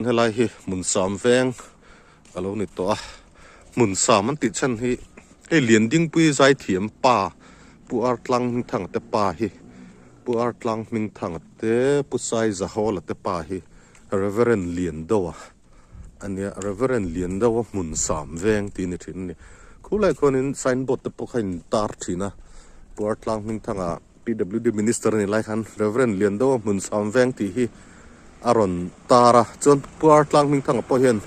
Helai hi Hmunsam veng alo ni to Hmunsam an ti chan hi lian ding pui zai thiam pa pu ar tlang ming thang te pa hi pu ar tlang ming thang te pu sai za hol te pa hi reverend lian do ania reverend lian do Hmunsam veng ti ni thin ni khulai khonin signboard te pokhain tar thina pu ar tlang ming thanga PWD minister ni lai khan reverend lian do Hmunsam veng ti hi aron tara chon puar tlang ming thang po hian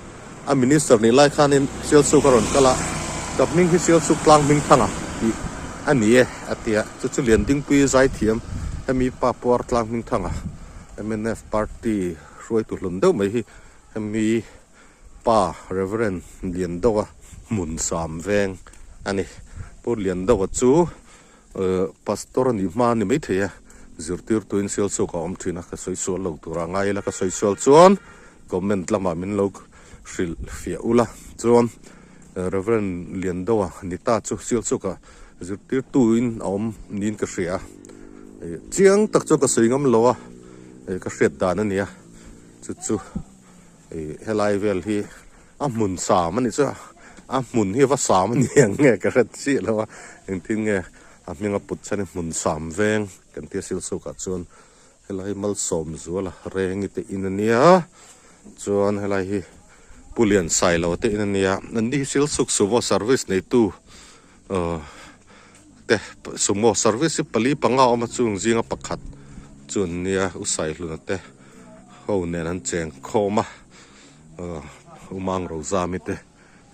a minister ni lai khanin Sialsuk aron kala kapning hi Sialsuk tlang ming thanga hi ani e atia chu lian ding pui zai thiam ami pa puar tlang ming thanga MNF party roi tu hlum deuh mai hi ami pa reverend lian dowa Hmunsam veng ani pur lian dowa chu pastor ni ma ni mai theya zirtir tuin Sialsuk om thina ka soisual lo tura ngai la ka soisual chuan government lama min lo hril fia ula chuan reverend lian dowa nita chu Sialsuk a zirtir tuin om nin ka hria chiang tak chu ka soingam lowa ka hriat dan ania chu helai vel hi a Hmunsam ani chu a hmun hi va sam ani nge ka hret chi lowa eng tin nge a minga put chani Hmunsam veng kan tia Sialsuk a chuan helai mal som zuala rengi te inania chuan helai hi pulian sailo te inania nandi Sialsuk sumo service nei tu te sumo service pali panga oma chung zinga pakhat chun nia usai hluna te ho nen an cheng khoma umang ro zami te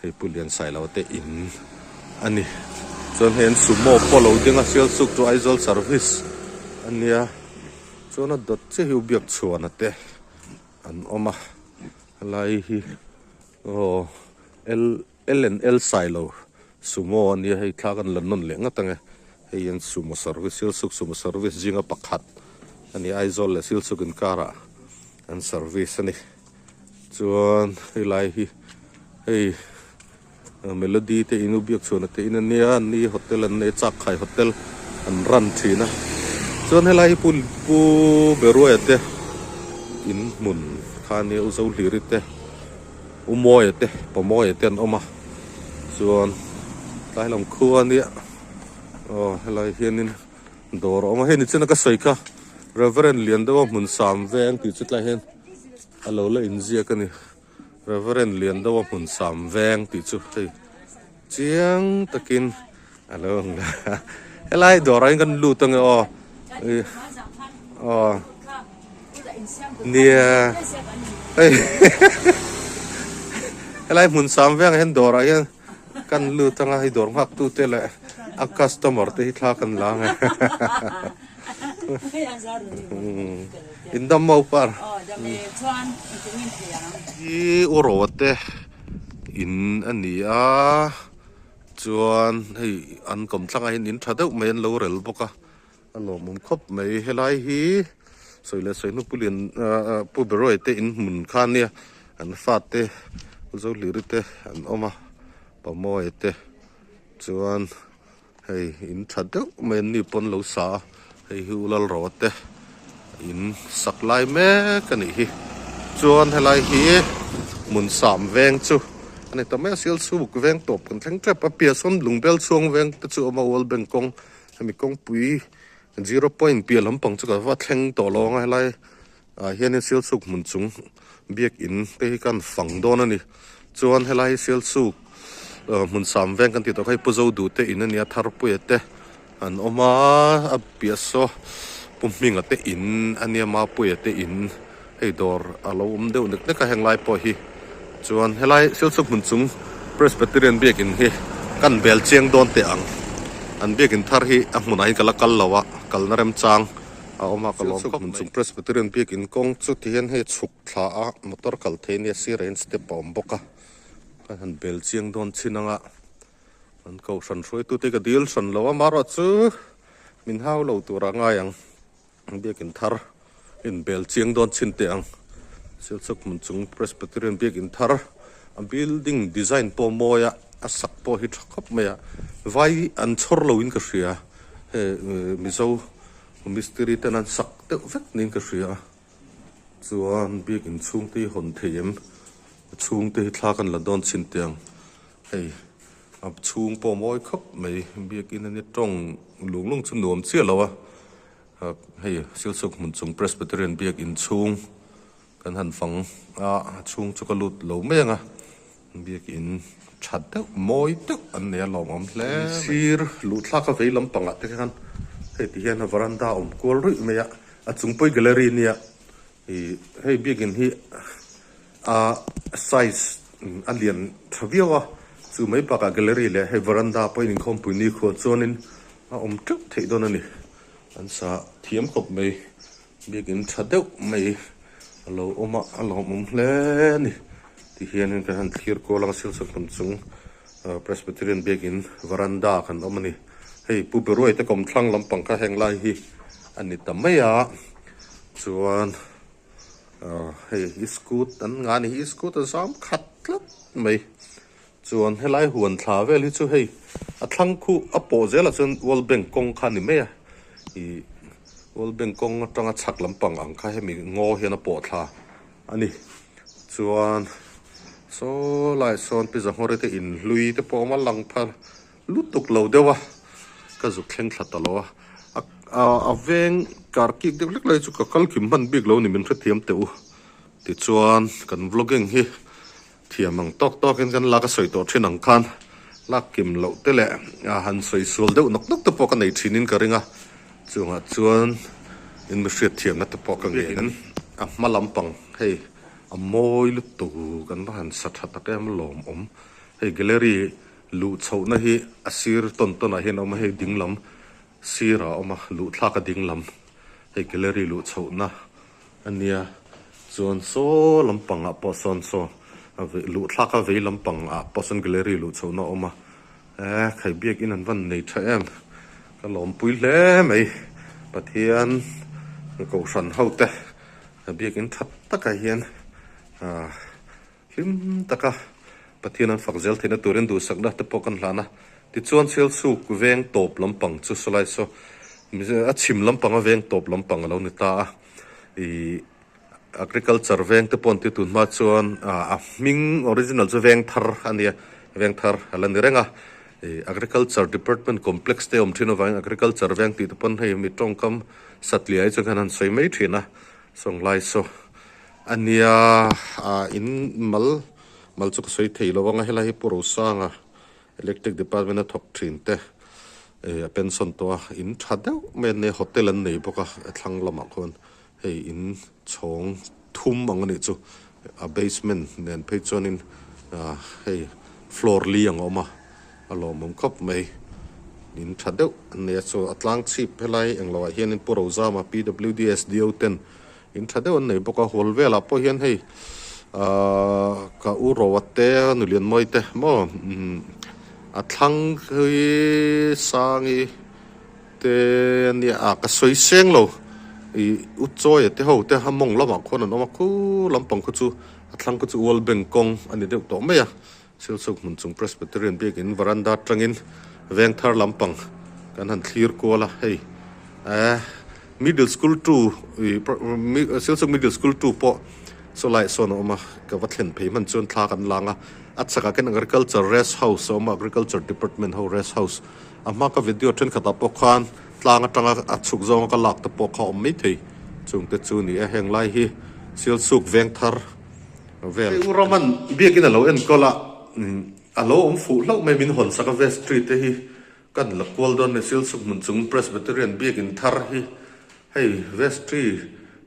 hei pulian sailo te in ani chuan hen sumo polo dinga Sialsuk to aizol service ania chuan a dot che hi biak chuan ate an oma lai hi L silo sumo ania hei thlakan lannon lenga tange hei an sumo service Sialsuk sumo service jinga pakhat ani aizol le Sialsuk in kara an service ani chuan hei lai hi hei melody te inu biak chuan ate inania ni hotel an nei chak khai hotel an ran thina chuan helai pu berua ate in mun khani uzo hliri te umoy ate pomoy ate an oma chuan tai long khuan nia helai hianin dor oma hen chena ka soika reverend lian do Hmunsam veng ti chutlai hen alo la inzia ka ni reverend lian do Hmunsam veng ti chu hei chiang takin alo helai dor ai kan lu tang nia hey helai Hmunsam veng hen dor ai kan lu tanga hi dor hak tu te la a customer te hi thla kan la nga indam mau par i orote in ania chuan hei an kom thlanga hin in thadeu men lo rel boka alo mum khop mai helai hi soile soinu pulian pu beroi te in mun khan nia an fat te zo lirite an oma pamoy te chuan hei in thadeu men ni pon lo sa hei hulal rote in saklai me kani hi chuan helai hi Hmunsam veng chu ani tame Sialsuk veng top kan thleng trap a pia som lungbel chuang veng te chu ma wol beng kong hemi kong pui 0 point pia lampang chu ka wa thleng to long helai hian Sialsuk mun chung biak in te kan fang don ani chuan helai Sialsuk Hmunsam veng kan ti to khai puzo du te in ania thar pui te an oma a pia so pumping ate in ania ma pui ate in hei dor alo deuh nek ka henglai po hi chuan helai Sialsuk mun chung Presbyterian biak in hi kan bel chiang don te ang an Biak In Thar hi a hmunai kala kal lawa kal na rem chang a oma kalom khop mun chung Presbyterian biak in kong chu ti hian he chuk thla a motor kal thein si rain step pom boka kan bel chiang don chinanga an ko san roi tu te ka deal san lawa maro chu min hau lo tura ngayang Biak In Thar in bel chiang don chin te ang Sialsuk mun chung Presbyterian Biak In Thar a building design po moya a sak po hi khop meya vai an chor lo in ka hria he mizo mystery ten an sak te vek nin ka hria chuan Biak In chung te hon theim chung te thla kan la don chin tiang hei ab chung po moi khop mai Biak In ani tong lung chu nuam chia lawa hei Sialsuk Hmunsam Presbyterian Biak In chung kan han phang chung chu ka lut lo menga Biak In chhat deuh moi deuh an ne lom om hle sir lu thla ka vei lampanga te kan hei ti hian veranda om kol rui meya a chung poi gallery nia hei Biak In hi size alian thaviawa chu mai baka gallery le hei veranda poi nin khom pui ni kho chonin om tuk thei don ani an sa thiam khop mai Biak In thadeu mai alo oma alo om hle ni ti hian kan han thlir ko lang Sialsuk Hmunsam Presbyterian Biak In veranda kan omani hei pu beroi te kom thlang lampang ka heng lai hi ani tamaya chuan hei iskut an ngani iskut a sam khat lat mai chuan helai huan thla vel hi chu hei a thlang khu a po zela chun World Bank kong kha ni meya I World Bank kong atanga chak lampang ang kha hemi ngo hian a po thla ani chuan so lai son pizza hore te in lui te po ma lang phar lutuk lo dewa ka zu thleng thla talowa a veng kar ki de lek lai chu ka kal kim man big lo ni min thiam te u ti chuan kan vlogging hi thiamang tok in kan la ka soi to thin ang khan lak kim lo te le han soi sul deuh nok te po ka nei thinin ka ringa chunga chuan in mi hriat thiam na te po ka nge in a malampang hei a moi lu tu kan han sat hat ta kem lom om hei gallery lu chho na hi asir ton a hin om hei dinglam sira oma lu thla ka dinglam hei gallery lu chho na ania chuan so lampang a poson so lu thla ka vei lampang a poson gallery lu chho na oma khai Biak In an van nei tha em ka lom pui hle mai pathian ko san hote Biak In that taka hian hlim taka pathian an fakzel thina turin du sakna te pokan hlana ti chuan Sialsuk veng top lampang chu solai so a chim lampang a veng top lampang lo ni ta agriculture veng te pon ti tun ma chuan a ming original chu Vengthar ania Vengthar halan renga agriculture department complex te om thino wang agriculture veng ti te pon hei mi tongkam satliai chu kan an sei mai thina song lai so ania in mal chu soi thei lo wanga hela hi puro sanga electric department thok thin te pension to in thadeu men ne hotel an nei boka thlang lama khon hei in chong thum angani chu a basement nen phei chonin hei floor li ang oma alo mum khop mai in thadeu ne chu atlang chip helai englo hian in puro zama PWDs DO10 in thadeu an nei boka holvela po hian hei ka urowate nulian moite mo a thlang hui sangi te ni a ka soi seng lo u choi te ho te hamong lama khon an oma khu lampang khu chu a thlang khu chu World Bank kong ani deuh to meya Sialsuk Hmunsam Presbyterian Biak In veranda tangin Vengthar lampang kan han thlir ko la hei middle school 2 Sialsuk middle school 2 po so lai son oma ka wathlen phei man chon thla kan langa achaka ken agriculture rest house oma agriculture department ho rest house ama ka video then khata po khan tlanga tanga achuk zong ka lak ta po kha om mi thei chung te chu ni a heng lai hi Sialsuk Vengthar vel roman Biak In alo en kola alo om fu lo mai min hon saka west street te hi kan la kwal don ne Sialsuk Hmunsam Presbyterian Biak In Thar hi hei west street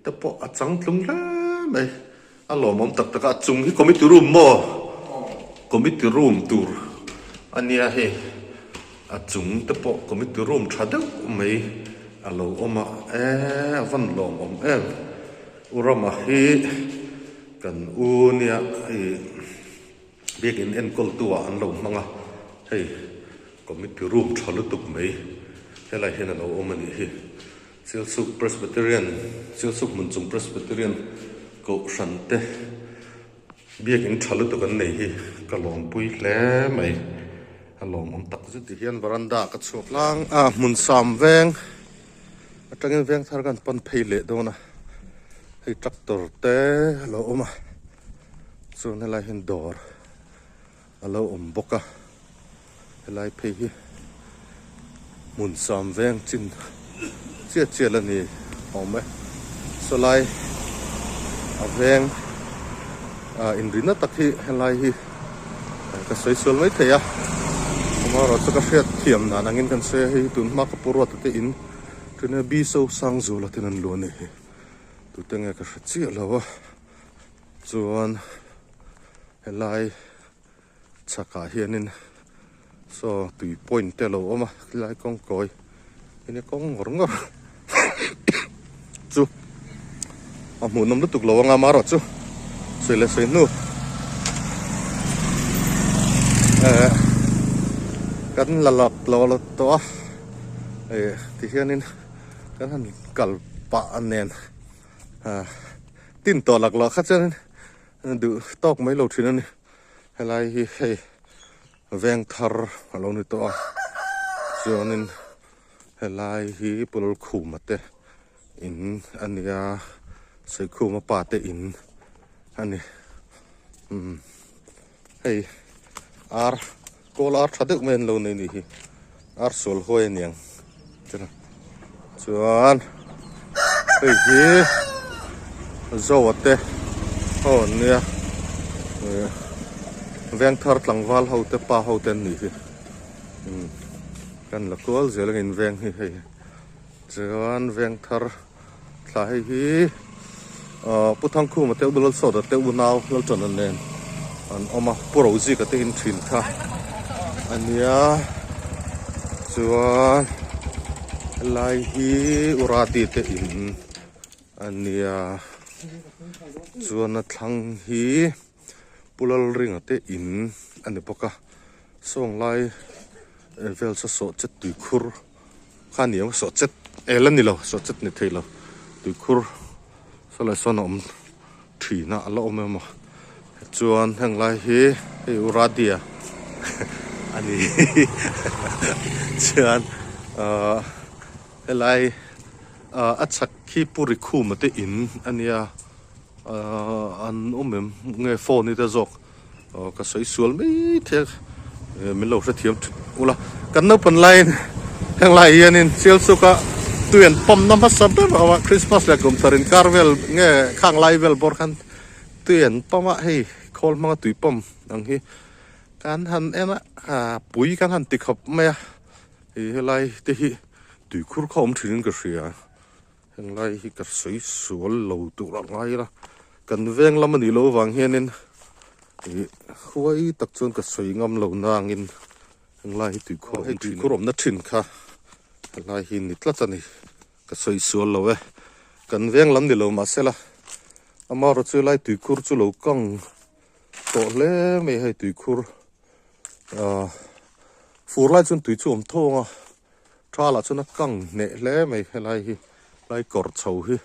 te po achang tlung la mai alo mom tak taka chung hi committee room mo committee room tur ania he a chung te po committee room thadeu mai alo oma van lom om urama hi kan unia Biak In en kol tua an lo manga hei committee room thalutuk mai helai hen alo omani hi Sialsuk Hmunsam Presbyterian ko sante Biak In thalutuk an nei hi kalom pui hle mai alom om tak zu ti hian veranda ka chuk lang Hmunsam veng atangin Vengthar kan pan phei le dona hei tractor te lo oma chuan helai hin dawr alo boka helai phei hi Hmunsam veng chin chia la ni ome so lai a veng in rina takhi helai hi ka soi sul mai theya ma ro cha ka hriat thiam na nangin kan se hi tun ma ka purwa te in tuna bi so sang zu la ten an lo ne hi tu tenge ka chi lawa chuan helai chaka hianin so tui point te lo oma lai kong koi ini kong ngor chu a mu nom tuk lo nga ma ro chu sei le sei nu kan lalak lo to ti hianin kan han kal pa anen tin to lak lo kha chen du tok mai lo thin ani helai hi hei Vengthar alo ni to chuanin helai hi pulol khumate in ania sei khuma pa te in ani hei ar kol ar thaduk men lo nei ni hi ar sol hoi niang chana chuan hei hi zawate ho nia Vengthar Tlangnal ho te pa ho ten ni hi kan la kol zelang in veng hi hei chuan Vengthar thla hei hi puthang khu ma te bulol so da te unaw lol chon an nen an oma porozi ka te in thin kha ania chuan lai hi urati te in ania chuan a thlang hi pulal ring ate in ani poka song lai vel sa so chet tui khur khaniam so chet elan ni lo so chet ni theilo tui khur so lai son om thina alo omema chuan hang lai hi uradia ani chuan helai achak khi puri khum ate in ania an omem nge phone ni ta jok ka sei sual mai the min lo hra thiam ula kan no pan line hang lai hianin Sialsuka tuyen pom nam ha saber awa Christmas la kum tharin carvel nge khang lai vel bor khan tuyen pama hei khol ma tui pom ang hi kan han ena pui kan han tikhop me hi helai te hi tui khur khom thrin ka ria hang lai hi ka sei sual lo tu ra ngai la kan veng lam ani lo wang hianin khuai tak chon ka soi ngam lo nangin hang lai tui khurom na thin kha lai hi ni tla chani ka soi sual lo we kan veng lam ni lo ma sela amaro chu lai tui khur chu lo kang to le me hai tui khur fur lai chun tui chu om thonga tra la chuna kang ne le me helai hi lai kor chho hi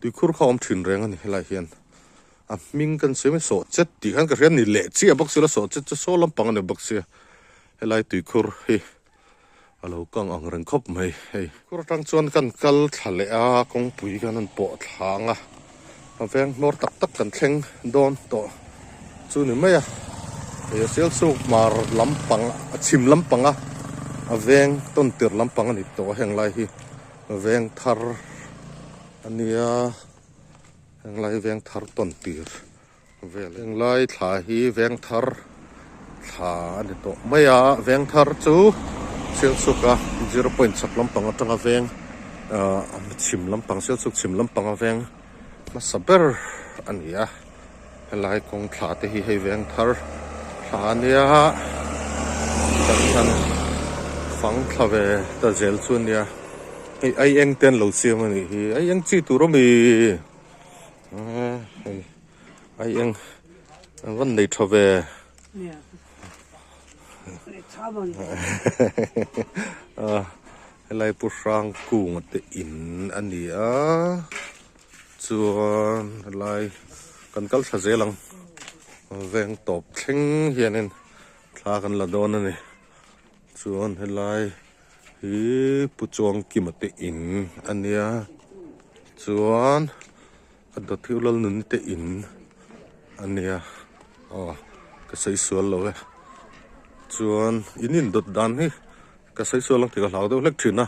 tui khur khom thin reng ani helai hian ming kan se me so chet ti khan ka rian ni le chi a box la so chet so lam pang ne box ya helai tui khur hi alo kang ang reng khop mai hei khur tang chuan kan kal thale a kong pui kan an po thanga veng nor tak tak kan thleng don to chu ni mai a Sialsuk mar lampang chim lampanga veng ton tir lampang ani to heng lai hi Vengthar ania heng lai Vengthar ton tir vel heng lai thla hi Vengthar thla ani to mai a Vengthar chu Sialsuka 0 sak lampang atanga veng chim lampang Sialsuk chim lampang a veng ma saber ania helai kong thla te hi hei Vengthar thla nia kan phang thave ta zel chun nia ai eng ten lo siam ani hi ai eng chi tu ro mi ai eng van nei thave helai pu rang kung te in ani a chuan helai kan kal tha zelang veng top thleng hianin thla kan la don ani chuan helai hi pu chuang ki mate in ania chuan ada thiulal nun te in ania ka sei sual lo we chuan inin dot dan hi ka sei sual lang ti ka lau do lek thina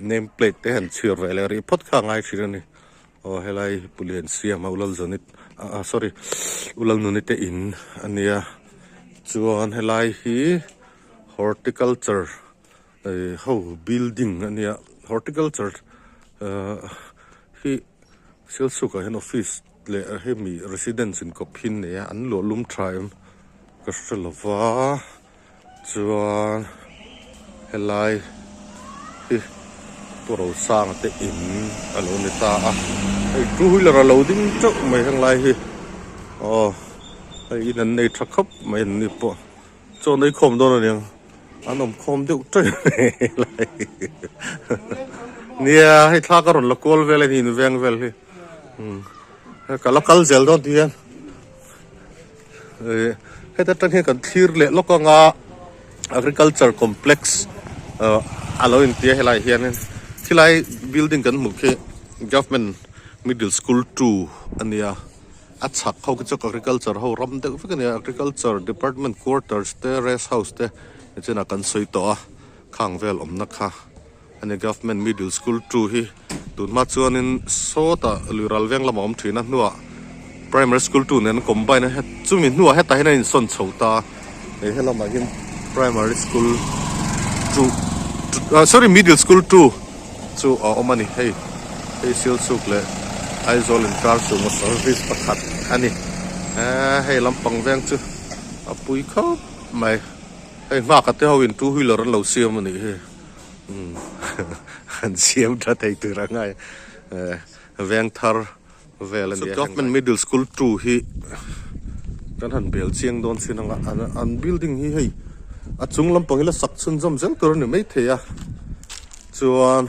name plate te han chir ve le ri phot kha ngai thirani helai pulian siam ulal zonit sorry ulal nun te in ania chuan helai hi horticulture how building ania horticulture hi Sialsuk hen office le hemi residence in kophin ne an lo lum traim ka shelova chuan helai hi poro sang te in alo ni ta ai two wheeler lo ding chok mai hang lai hi ai nan nei thakap mai ni po cho nei khom do na niang anom khom deuh tre lai nia hai tha ka ron la kol vel ni veng vel hi ka local zel don tian he ta tan he kan thir le lokanga agriculture complex alo in tia helai hian thilai building kan mukhe government middle school 2 ania achak ho ka agriculture ho ram de ka ne agriculture department quarters te rest house te chena kan soi to khang vel omna kha ane government middle school 2 hi tun ma chuan in sota lural veng lamom thina nuwa primary school 2 nen combine he chumi nuwa he ta hina in son chhota e helama hin primary school 2 sorry middle school 2 chu omani hey Sialsuk le aizol in car chu mo service pakhat ani hey lampang veng chu apui khop mai hey ma ka te ho in two wheeler lo siam ani he han siam tha thei tu ra ngai Vengthar vel and government middle school 2 hi kan han bel chiang don sinanga an building hi hei a chung lampang ila sak chun jom zel tur ni mai theya chuan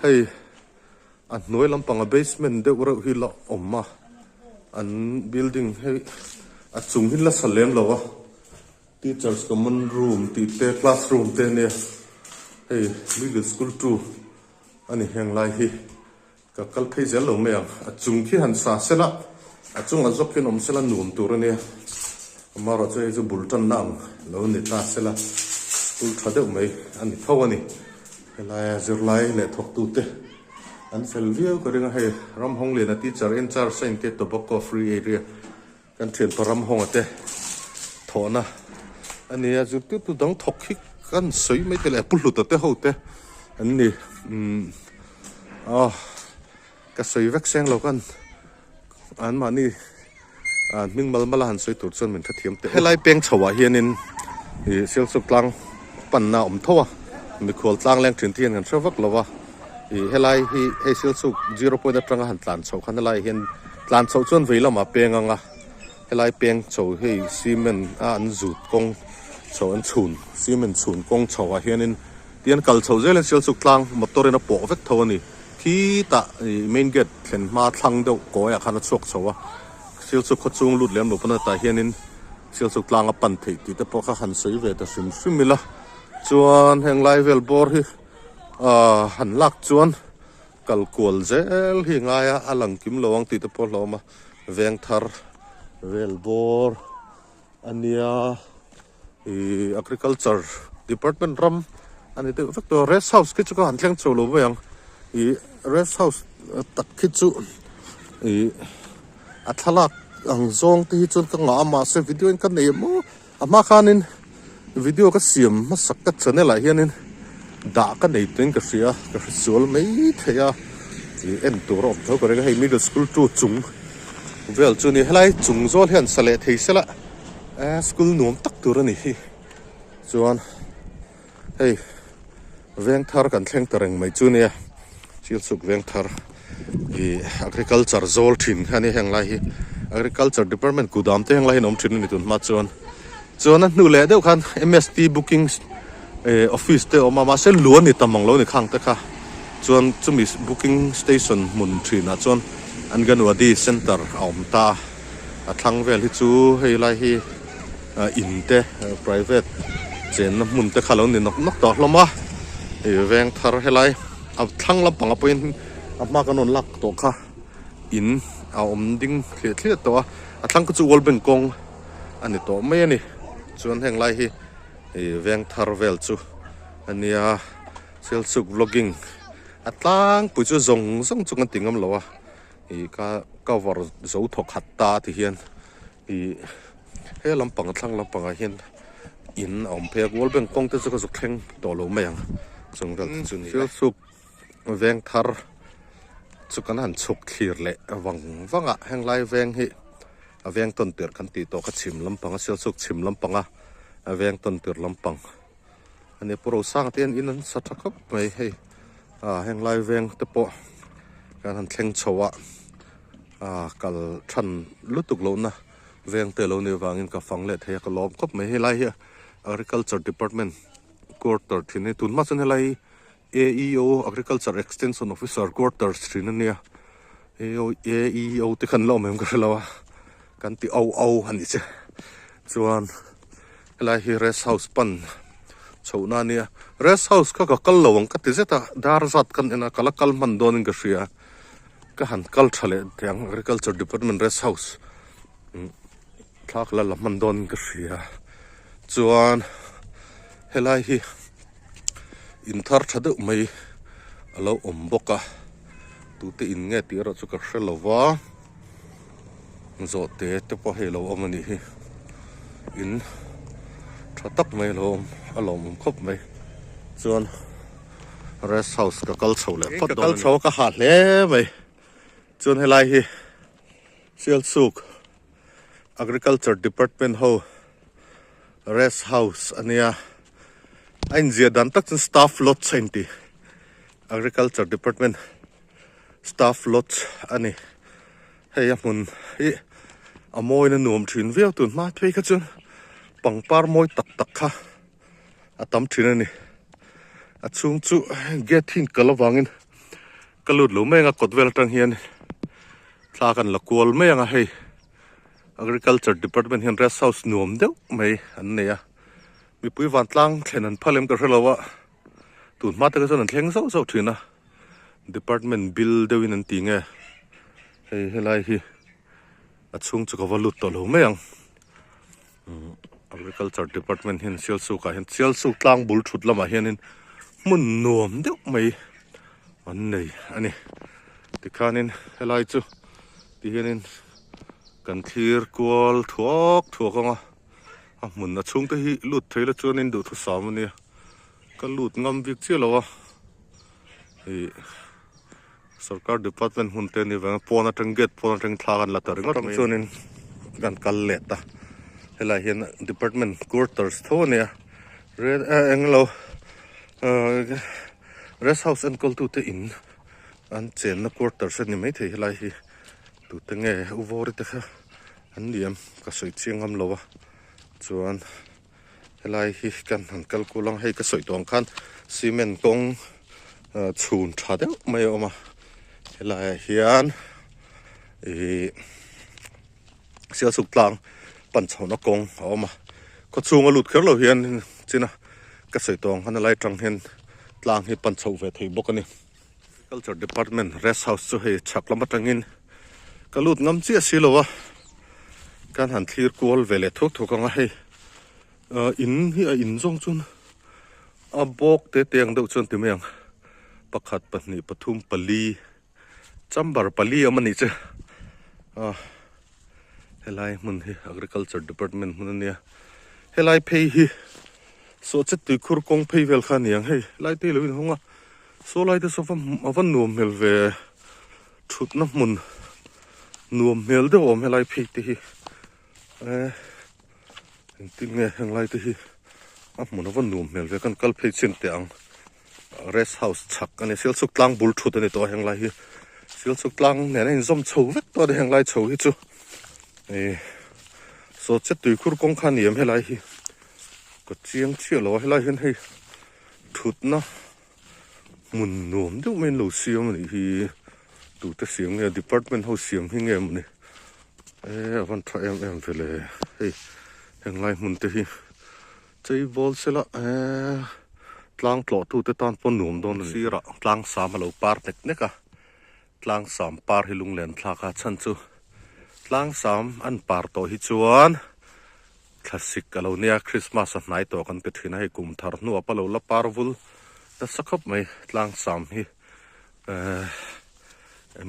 hei an noi lampang a basement de ura hi la omma an building hei a chung hi la salem lawa teachers common room ti te classroom te ne hey middle school 2 ani heng lai hi ka kal phei zel lo me a chung khi han sa sela a chung a zok kin om sela nun tur ne maro che ju bulton nang lo ni ta sela school thade mai ani thawani helai zir lai le thok tu te an fel view ko ringa he ram hong le na teacher in charge sain te to boko free area kan then param hong ate thona ani a ju tu dang thok hi kan soi mai te le pulu te ho te an ni ka soi vek seng lo kan an ma ni ming mal mala han soi tur chon min thathiam te helai peng chawa hianin Sialsuk tlang panna om thowa mi khol tlang leng thin thian kan thawak lawa helai hi Sialsuk 0 point atanga han tlan chho khan lai hian tlan chho chon veilama penganga helai peng chho hei cement an zut kong chho an chhun cement chhun kong chho a hianin tian kal chho zel Sialsuk tlang motorin a po vek thawani khi ta main gate thlen ma thlang deuh koya khana chok chowa Sialsuk kho chung lut lem lo pana ta hianin Sialsuk tlang a pan thei ti te po kha han soi ve ta sim mila chuan heng lai vel bor hi han lak chuan kal kual zel hi ngaya alang kim lowang ti te po hloma Vengthar vel bor ania agriculture department ram ani te factor rest house ki chu kan thleng chu lo bayang rest house tak khi chu athalak ang zong ti chun ka nga ma se video in kan nei mo ama khanin video ka siam ma sak ka channel a hianin da ka nei ten ka sia ka sol mai theya en tur op tho ka re hei middle school 2 chung vel chu ni helai chung zol hian sale thei sela school nuam tak tur ani hi chuan hei Vengthar kan thleng tareng mai chu ne Sialsuk Vengthar agriculture zol thin hani heng lai hi agriculture department kudam te heng lai nom thin ni tun ma chuan nu le deuh khan MST booking office te oma ma se luan ni tamang lo ni khang te kha chuan chumi booking station mun thina chuan an ganwadi center aum ta a thlang vel hi chu hei lai hi in te private chen mun te khalon ni nok to hloma Vengthar helai a thlang lampang a point a ma kanon lak to kha in a ding thlet to a tlang ku chu wal ben kong ani to mai ani chuan heng lai hi Vengthar vel chu ania Sialsuk vlogging atlang pu chu zong chung tingam lo ka cover zo thok hatta ti hian he lampang thlang lampang a hian in pe wal ben kong te chu ka zu thleng to lo mai ang chung dal chu ni Sialsuk Vengthar chu kan han chuk thlir le wanga heng lai veng hi a veng ton ter kan ti to ka chim lampang a Sialsuk chim lampang a veng ton ter lampang ani pro sang ten in an sathakap mai hei heng lai veng te po kan han thleng chowa kal than lutuk lo na veng te lo ni wangin ka fangle the ka lom kop mai helai hi agriculture department quarter thini tunma chan helai AEO agriculture extension officer quarter thrinania AEO te khan lo mem ka lawa kan ti au hani che chuan helai hi rest house pan chona nia rest house ka kal lawang ka ti zeta dar zat kan ena kala kal man don ka ria ka han kal thale tiang agriculture department rest house thak la man don ka ria chuan helai hi in thar thadu mai alo omboka tu te in nge ti ro chu ka hrelowa zo te po helo omani hi in thatak mai lo alom khop mai chuan rest house ka kal chho le phot kal chho ka ha hle mai chuan helai hi Sialsuk agriculture department ho rest house ania ain zia dan tak staff lot senti agriculture department staff lot ani hei mun hi amoi na nuam thin veo tun ma thei ka chun pangpar moi tak kha atam thin ani achung chu get thin kalawangin kalut lo menga kotvel tang hian thla kan la kol me anga hei agriculture department hian rest house nuam deuh mai an neya mi pui van tlang thlenan phalem ka hrelowa tun ma ta ka chon an thleng zo thina department bill deuhin an ti nge hei helai hi achung chu ka valut to lo me ang agriculture department hin Sialsuk ka hin Sialsuk tlang bul thut lama hianin mun nuam deuh mai an nei ani tikhanin helai chu ti hianin kan thlir kual thuak anga mun na chung te hi lut theila chuanin du thu samani ka lut ngam vik che lawa sarkar department hun te ni wang pona tang get pona tang thlagan la tar ngam chuanin kan kal leta helai hian department quarters thonia red englo rest house and call to te in an chen na quarters ni mai thei helai hi tu te nge uvori te kha an liam ka soi chiangam lowa chuan helai hi kan han kal kulang hei ka soi tong khan cement kong chhun tha deuh mai oma helai hian Sialsuk tlang pan chhona kong oma ko chunga lut kher lo hian china ka soi tong han lai tang hian tlang hi pan chho ve thei bokani culture department rest house chu hei chaklam atangin kalut ngam chi asilowa kan han thlir kual vele thuk anga hei in hi a in zong chun a bok te teng deuh chun timeng pakhat pahni pathum pali chambar pali amani che helai mun hi agriculture department mun ania helai phei hi so chet tu khur kong phei vel khan yang hei lai te lovin honga so lai te so avan nuam mel ve thut na mun nuam mel de om helai phei te hi tin nge heng lai te hi mun avan nuam mel ve kan kal phei chin te ang rest house chak ani Sialsuk tlang bul thut ani to heng lai hi Sialsuk tlang ne na in zom chho vek to de heng lai chho hi chu so chet tu khur kong khan yem helai hi ko chiang chia lo helai hen hei thut na mun nuam deuh men lo siam ni hi tu te siam nge department ho siam hi nge mani avan tha em vele hei heng lai mun te hi chei bol sela tlang tlo tu te tan pon nuam don sira tlang sam lo par nek neka tlang sam par hi lung len thla kha chan chu tlang sam an par to hi chuan classic alo nia Christmas a hnai to kan pe thina hi kum thar nu apalo la parvul ta sakhop mai tlang sam hi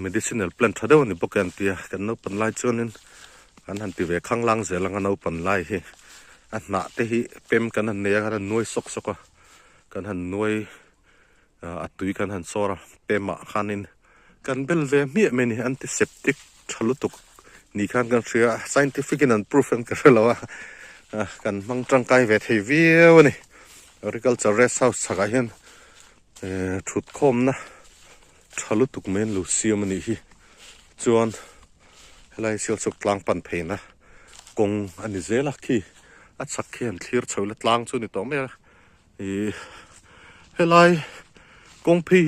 medicinal plant thado ni bokan tia kan no pan lai chuanin kan han ti ve khang lang zelang no pan lai hi an na te hi pem kan han ne kan nuai sok soka kan han nuai atui kan han sora pema khanin kan bel ve mi meni antiseptic thalutuk ni khan kan ria scientific and proof and karelawa kan mang tangkai ve thei viu ni Horticulture rest house chaga hian thut khom na thalutuk men lucium ni hi chuan helai Sialsuk tlang pan pheina kong ani zela khi a chak khian thlir chhola tlang chu ni to me helai kong phi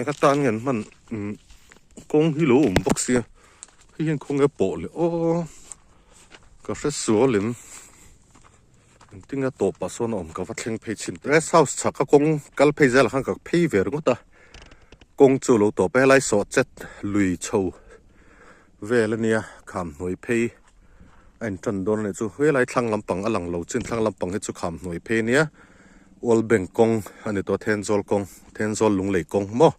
eka tan ngen man kong hi lo boxia hian kong e po le o ka hre sualim tinga to pa so na ka wathling phei chin rest house chaka kong kal phei zel khan ka phei ver ngota kong chu lo to pe lai so chet lui chho velania kham noi phei an tan don ne chu velai thlang lampang alang lo chin thlang lampang he chu kham noi phei nia ol beng kong ani to then zol lung lei kong mo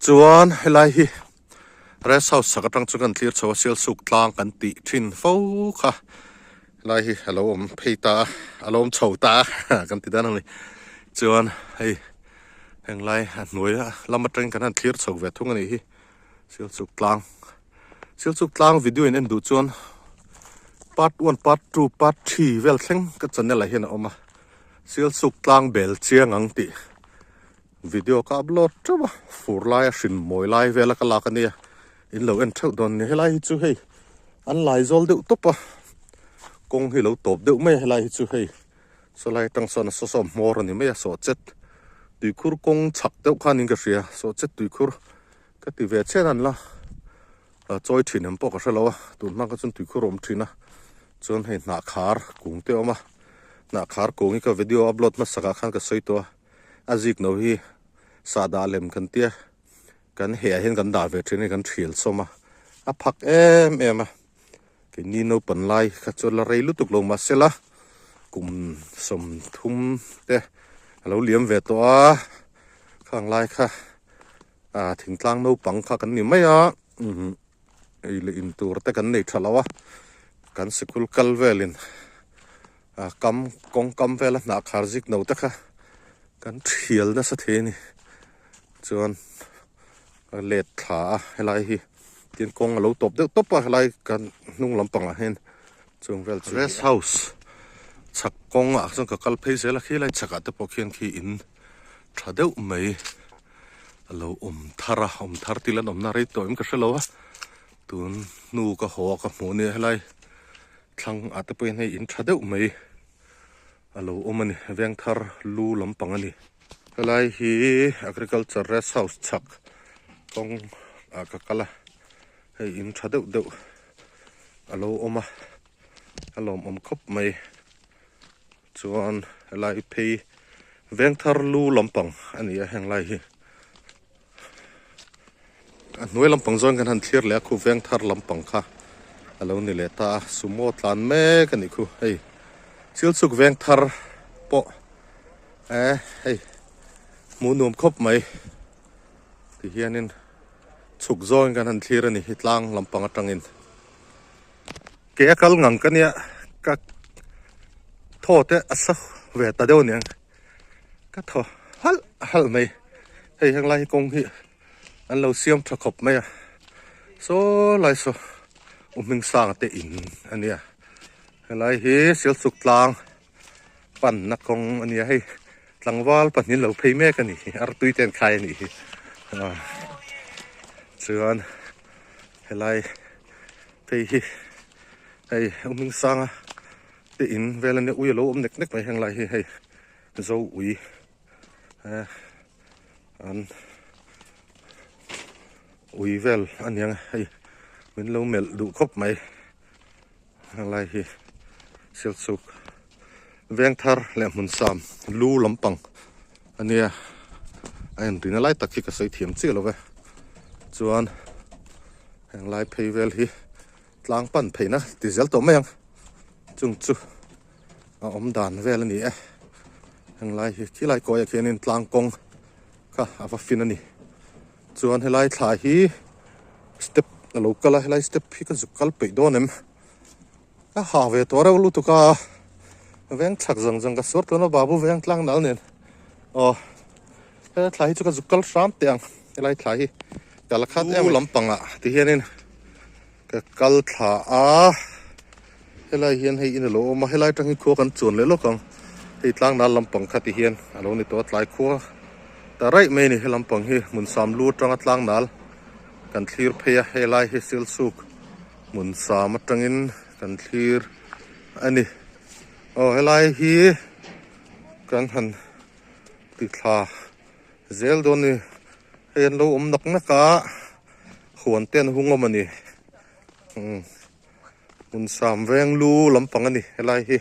chuan helai hi rest house sakatang chu kan clear chaw Sialsuk tlang kan ti thin fo kha lai hi hello pheita alom chhota kan ti dan ni chuan hei heng lai nuai lamateng kan han clear chaw ve thung ani hi Sialsuk tlang video in du chuan part 1 part 2 part 3 vel thleng ka channel la hian oma Sialsuk tlang bel chiang ang ti video ka upload chawa fur lai shin moi lai vela ka la ka nia in lo en thau don ni helai chu hei an lai zol deuh topa kong hi lo top deuh mai helai chu hei so lai tang son so som mor ni mai so chet tui khur kong chak deuh khan in ka ria so chet tui khur ka ti ve chen an la choi thin em pok a hre lo tu ma ka chun tui khur om thina chon hei na khar kung te oma na khar kong ka video upload ma saka khan ka soi to azik no hi sada lem kan tia kan he hen kan da ve thine kan thil soma a phak em ke ni no pan lai kha chol la rei lutuk lo ma sela kum som thum te alo liam ve to a khang lai kha thing tlang no pang kha kan ni mai a ei le in tur te kan nei thalawa kan sikul kal velin kam kong kam vela na kharzik no ta kha kan thial na sa the ni chuan let tha helai hi tin kong lo top de top pa helai kan nung lampang a hen chung vel rest house chak kong a chung ka kal phei zela khi lai chaka te pokhian khi in thadeu mai alo thar tilan na rei to im ka shelo tun nu ka ho ka mu ne helai thlang ate poin hei in thadeu mai alo omani Vengthar lu lampang ani helai hi agriculture rest house chak kong ka kala hei in thadeu alo oma alom khop mai chuan helai phei Vengthar lu lampang ani a heng lai hi nuai lampang zon kan han thlir le khu Vengthar lampang kha alo ni le ta sumo tlan me kan ni khu hei Sialsuk Vengthar po hei mu num khop mai ti hianin chuk zon kan han thlir ani hitlang lampang atangin ke kal ngang kania ka thote asa ve ta deu niang ka tho hal mai hei hang lai kong hi an lo siam tha khop mai so lai so Hmunsam te in ania helai hi Sialsuk tlang pan na kong ania hei tlangwal panin lo phei me ka ni ar tui ten khai ni chuan helai phei hi hei Hmunsam te in velani ui lo nek mai hang lai hi hei zo ui an ui vel aniang hei min lo mel du khop mai hang lai hi Sialsuk Vengthar le Hmunsam lu lampang ania an tina lai takhi ka sei thiam chi lo ve chuan heng lai phei vel hi tlang pan phei na diesel to mai ang chung chu a om dan vel ani e heng lai hi khi lai ko ya khianin tlang kong kha ava fin ani chuan helai thla hi step local helai step hi ka zukal pe donem a ha ve to ra lu tu ka veng thak zang ka sort na babu veng Tlangnal nen thla hi chu ka zukal ram teang helai thla hi kal khat em lampanga ti hianin ka kal thla a helai hian hei in lo ma helai tang hi kho kan chun le lo kang hei Tlangnal lampang khat ti hian alo ni to tlai kho ta rai me ni helampang hi Hmunsam lu tanga Tlangnal kan thlir pheya helai hi Sialsuk Hmunsam atangin kan thlir ani helai hi kan han ti thla zel don ni hen lo nak na ka huan ten hungom ani Hmunsam veng lu lampang ani helai hi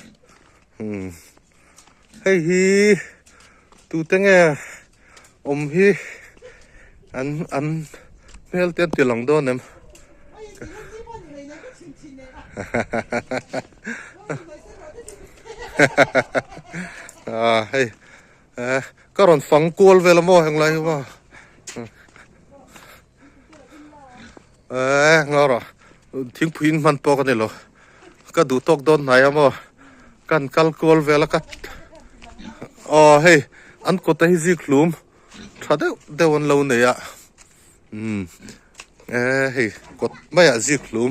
hei hi tu tenge hi an mel ten ti lang don em hei karon fang kol vel mo heng lai wa ngora thing phin man po ka nelo ka du tok don nai amo kan kal kol vel ka hei an ko ta hi zi klum thade dewon lo ne ya hei kot maya zi klum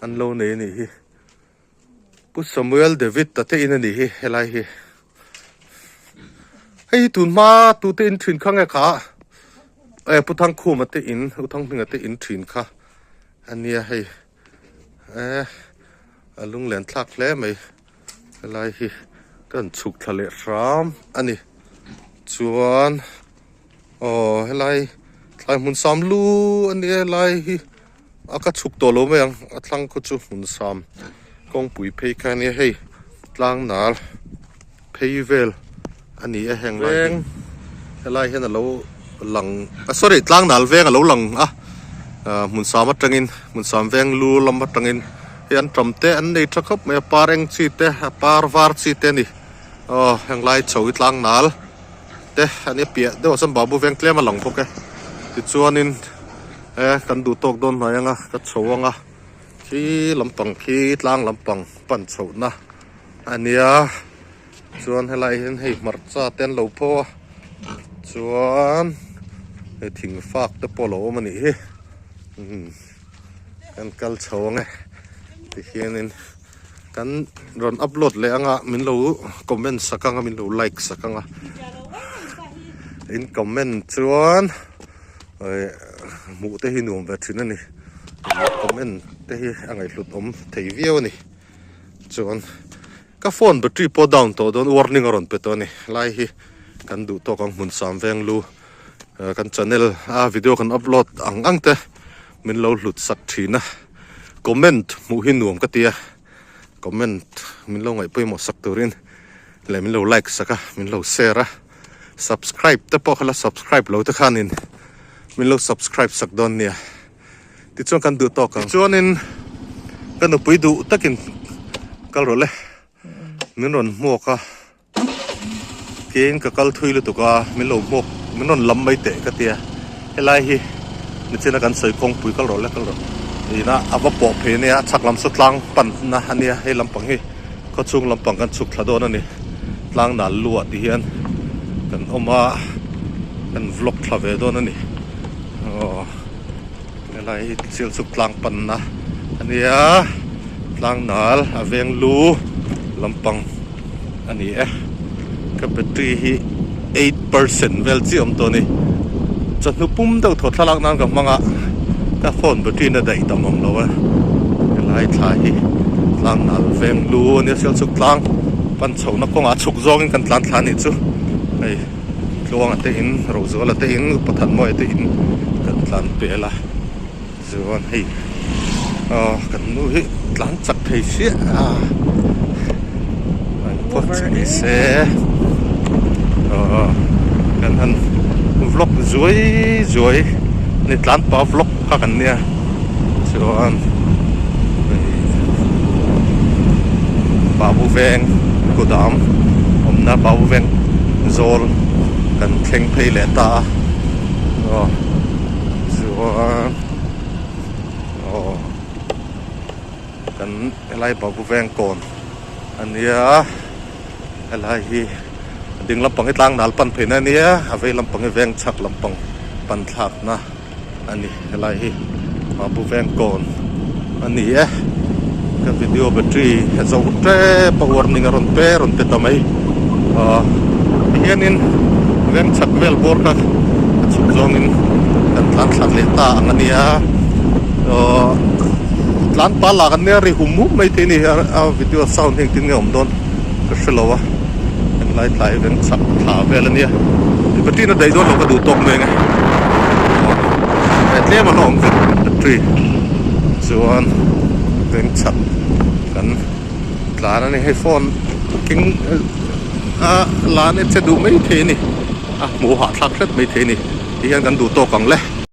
an lo ne ni hi pu Samuel David ta te in ani hi helai hi hei tun ma tu te in thin khang e kha putang khu ma te in utang thing te in thin kha ania hei alung len thlak hle mai helai hi kan chuk thale ram ani chuan helai tlai Hmunsam lu ani helai hi aka chuk to lo mai ang atlang ko chu Hmunsam kong pui phei kha ni hei Tlangnal phei vel ani a heng veng helai hen alo lang sorry Tlangnal veng alo lang Hmunsam atangin Hmunsam veng lu lam atangin hian tramte an nei thakop me pareng chi te par var chi te ni heng lai chho Tlangnal te ani pia de wasam babu veng tlema lang poke ti chuanin kan du tok don hnaianga ka chhowanga khi lampang khi tlang lampang pan chho na ania chuan helai hen hei marcha ten lo pho chuan hei thing fak te polo mani hi kan kal chhowanga ti hianin kan ron upload le anga min lo comment sakanga min lo like sakanga in comment chuan mu te hi nuam ve thin ani comment te hi angai hlut om thei viau ni chuan ka phone battery po down to don warning aron pe to ni lai hi kan du to kang Hmunsam veng lu kan channel video kan upload ang te min lo hlut sak thina comment mu hi nuam ka tia comment min lo ngai poimo sak turin le min lo like saka min lo share subscribe te po khala subscribe lo te khanin min lo subscribe sak don nia ti chuan kan du to kang chuanin kan pui du takin kal role min ron mo ka ken ka kal thui lu to ka min lo mo min ron lam mai te ka tia helai hi ni chena kan sei kong pui kal role ina ava po phe ne a chaklam su tlang pan na ania he lampang hi ko chung lampang kan chuk thladon ani Tlangnal lu ati hian kan oma kan vlog thlave don ani helai Sialsuk tlang pan na ania Tlangnal aveng lu lampang ani ka battery hi 8% vel chi om to ni chanu pum do tho thalak nan ka manga ka phone battery na dai tamam lo helai thai hi Tlangnal veng lu ni Sialsuk tlang pan chho na konga chuk zong in kan tlan thla ni chu ei tlong ate in rozola te in pathan mo ate in kan tlan pela zuan hei kan nu hi tlan chak thei sia pot se kan han vlog zoi นี่ร้านปลาฟล็อกกันเนี่ยส่วนปลาบูเวงกูดามผมน่าปลาบูเวงโซลกันเข่งเพลเลต้าส่วนกันอะไรปลาบูเวงก่อนอันนี้อะไรดึงลำปังให้ตั้งหนาลปันเพนันเนี่ยเอาไว้ลำปังให้แวงชักลำปังปันทักนะอันนี้อะไรมาบูแวงก่อนอันนี้ก็วิดีโอแบตเตอรี่ให้เราอุดเตะปวดนิ่งรอนเตะทำไมเฮียนินแวงชักเวลบอร์กันชุดจงนินกันหลังสักเลต้าอันนี้หลังปลาหลักอันนี้ริหุมุไม่ทีนี่เอาวิดีโอซาวด์ทิ้งเงี้ยผมโดนก็เชลวะไล่แวงชักขาเวลเนี่ยแบตเตอรี่นั่นได้โดนเราก็ดูตรงเลยไงแต่เรียกมันหลงคือแบตเตอรี่ส่วนแวงชักกันร้านนี้ให้ฟอนกิ้งร้านนี้จะดูไม่เทนี่หมูหาทักเล็ดไม่เทนี่ที่ยังกันดูโตกังเลย